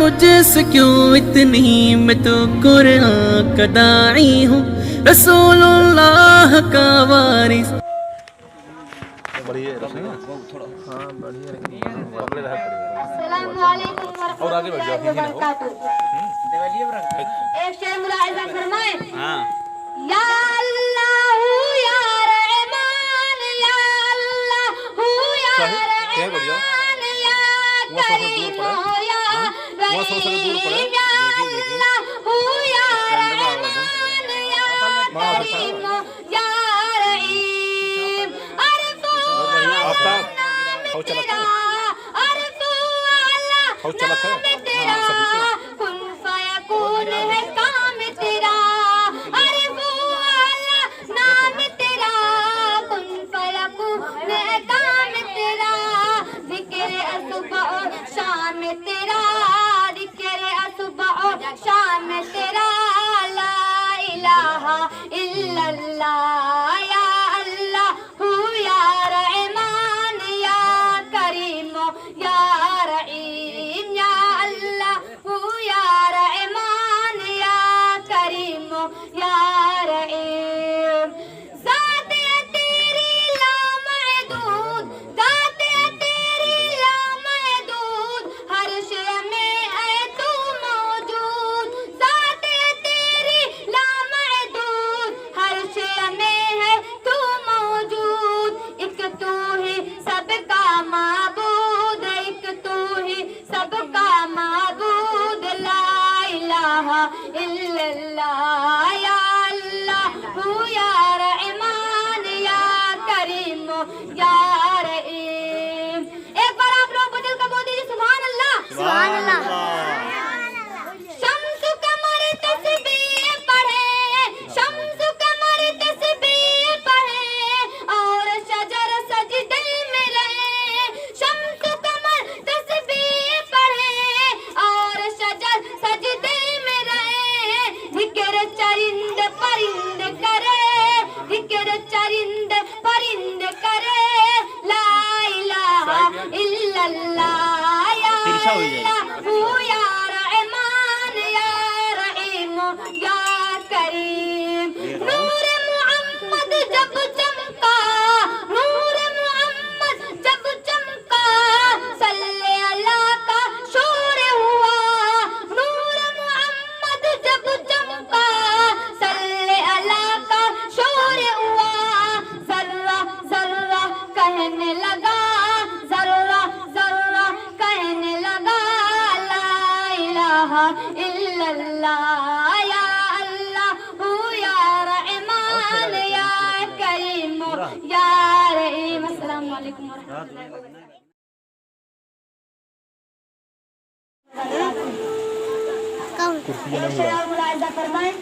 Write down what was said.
تجھ سے کیوں اتنی، میں تو قرآن کا داعی ہوں، رسول اللہ کا وارث. السلام علیکم ورحمۃ اللہ وبرکاتہ. ایک شعر ملاحظہ فرمائیں. یا اللہ یا رحمان یا اللہ یا رحمان یا کریم یا رحیم یا اللہ یا رحمان یا کریم یا رحیم. عرفو نام تیرا کن فیکون ہے کام تیرا. عرفو نام تیرا کن فیکون ہے کام تیرا. ذکر صبح و شام تیرا، ذکر صبح و شام تیرا. لا الہ الا اللہ یا اللہ یا رحمان یا کریم یا رحیم یا اللہ یا رحمان یا کریم یا رحیم. ذات ہے تیری لامحدود، ذات ہے تیری لامحدود، ہر شے میں ہے تو موجود. ذات ہے تیری لامحدود، ہر شے میں ہے تو موجود. ایک تو ہی سب کا معبود، ایک تو ہی سب کا معبود. لا الہ الا اللہ یا اللہ یا رحمان یا کریم یا رحیم. ایک بار آپ لوگ بدل کا بول دیجیے سبحان اللہ. سبحان اللہ. شمس قمر تسبیح پڑھے، شمس قمر تسبیح پڑھے اور شجر سجدے میں رہے. شمس قمر تسبیح پڑھے اور شجر سجدے میں رہے. ذکر چرند پرند کرے، ذکر چرند پرند کرے. لا الہ الا اللہ یا اللہ یا رحمان یا رحیم یا کریم. نور محمد جب چمکا، نور محمد جب چمکا، صلی اللہ کا شور ہوا. نور محمد جب چمکا، صلی اللہ کا شور ہوا. ذرہ ذرہ کہنے لگا، ذرہ ذرہ کہنے لگا. لا الہ الا اللہ یا اللہ یا رحمان یا کریم یا رحیم. السلام علیکم ورحمۃ اللہ وبرکاتہ. ملاحظہ فرمائیں.